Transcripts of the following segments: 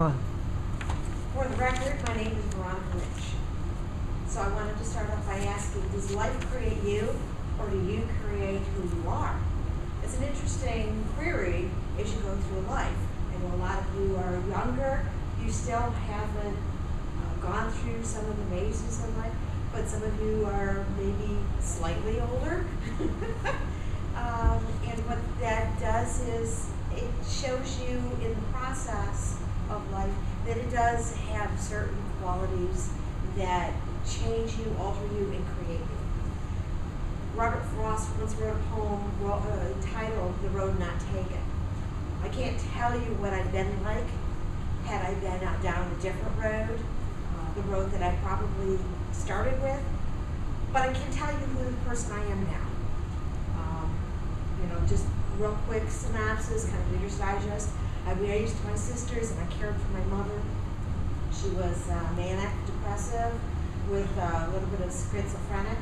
For the record, my name is Veronica Rich. So I wanted to start off by asking, does life create you, or do you create who you are? It's an interesting query as you go through life. I know a lot of you are younger, you still haven't gone through some of the mazes of life, but some of you are maybe slightly older. And what that does is it shows you in the process of life that it does have certain qualities that change you, alter you, and create you. Robert Frost once wrote a poem titled "The Road Not Taken." I can't tell you what I'd been like had I been down a different road, the road that I probably started with, but I can tell you who the person I am now. Just real quick synopsis, kind of Reader's Digest. I raised my sisters and I cared for my mother. She was manic depressive with a little bit of schizophrenic.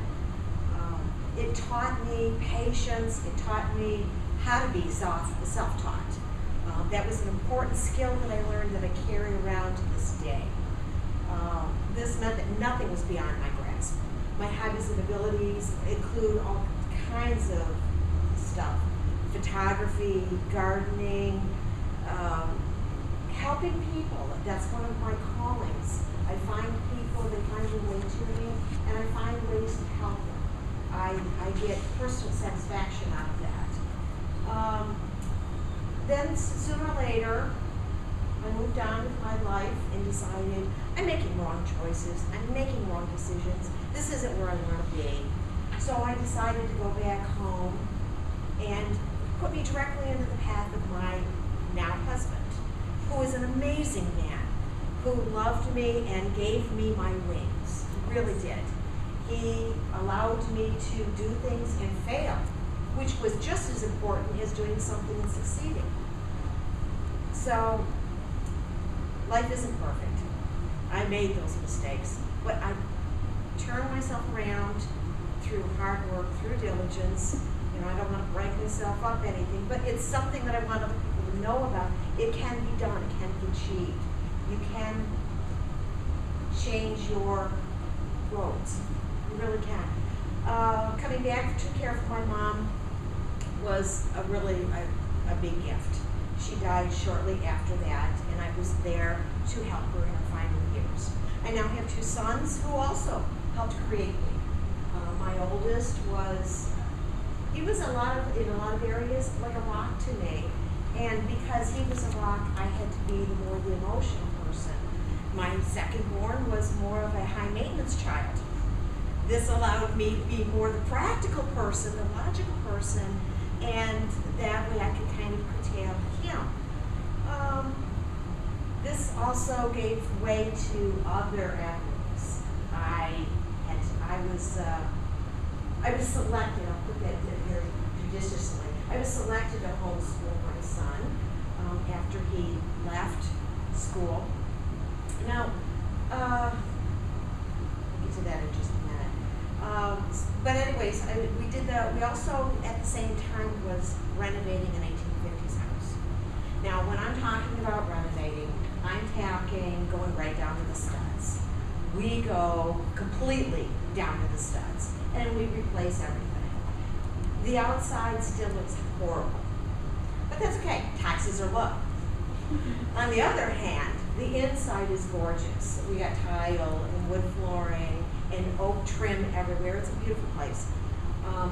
It taught me patience. It taught me how to be self-taught. That was an important skill that I learned that I carry around to this day. This meant that nothing was beyond my grasp. My hobbies and abilities include all kinds of stuff: photography, gardening, helping people. That's one of my callings. I find people, they find their way to me, and I find ways to help them. I get personal satisfaction out of that. Then sooner or later, I moved on with my life and decided I'm making wrong choices. I'm making wrong decisions. This isn't where I want to be. So I decided to go back home and put me directly into the path of my now husband, who is an amazing man, who loved me and gave me my wings. He really did. He allowed me to do things and fail, which was just as important as doing something and succeeding. So, life isn't perfect. I made those mistakes, but I turned myself around through hard work, through diligence. I don't want to break myself up anything, but it's something that I want other people to know about. It can be done. It can be achieved. You can change your roads. You really can. Coming back to care for my mom was a big gift. She died shortly after that, and I was there to help her in her final years. I now have two sons who also helped create me. My oldest he was in a lot of areas like a rock to me, and because he was a rock, I had to be more the emotional person. My second born was more of a high maintenance child. This allowed me to be more the practical person, the logical person, and that way I could kind of curtail him. This also gave way to other avenues. I was selected, I'll put that very judiciously, I was selected to homeschool my son after he left school. Now, we'll get to that in just a minute. But anyways, we also at the same time was renovating an 1850s house. Now, when I'm talking about renovating, I'm talking going right down to the studs. We go completely down to the studs, and we replace everything. The outside still looks horrible, but that's okay. Taxes are low. On the other hand, the inside is gorgeous. We got tile and wood flooring and oak trim everywhere. It's a beautiful place,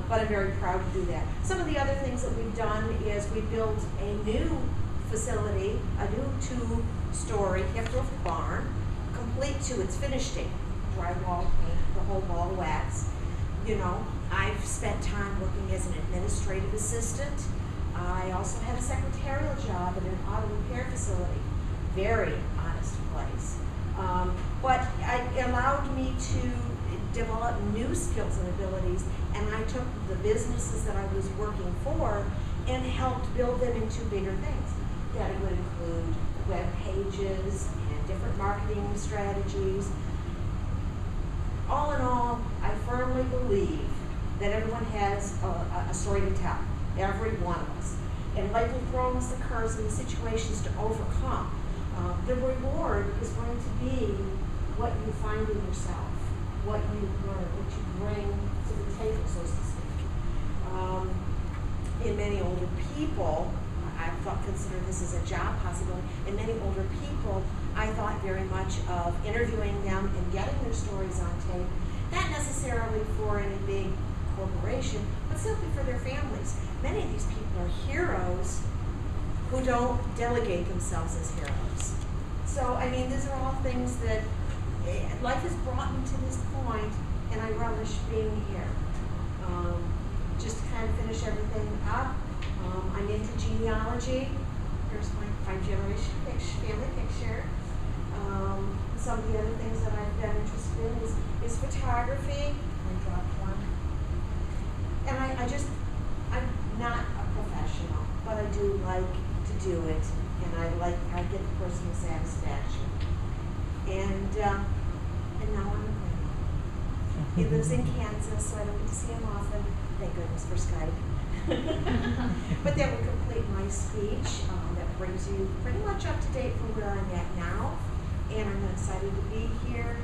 but I'm very proud to do that. Some of the other things that we've done is we built a new facility, a new 2-story hip-roof barn, complete to its finished state. Drywall, paint, the whole ball of wax. I've spent time working as an administrative assistant. I also had a secretarial job at an auto repair facility. Very honest place. But it allowed me to develop new skills and abilities, and I took the businesses that I was working for and helped build them into bigger things. That would include web pages and different marketing strategies. All in all, I firmly believe that everyone has a story to tell, every one of us. And life will throw us the curves and the situations to overcome. The reward is going to be what you find in yourself, what you learn, what you bring to the table, so to speak. In many older people, I thought, consider this as a job possibility. In many older people, I thought very much of interviewing them and getting their stories on tape, not necessarily for any big corporation, but simply for their families. Many of these people are heroes who don't delegate themselves as heroes. So, I mean, these are all things that life has brought me to this point, and I relish being here. Just to kind of finish everything up, I'm into genealogy. Here's my 5-generation family picture. Some of the other things that I've been interested in is photography. I dropped one. And I'm not a professional, but I do like to do it, and I get the personal satisfaction. And now I'm a grandma. He lives in Kansas, so I don't get to see him often. Thank goodness for Skype. But that would complete my speech. That brings you pretty much up to date from where I'm at now. And I'm excited to be here.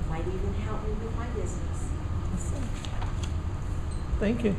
Might even help me with my business. Thank you.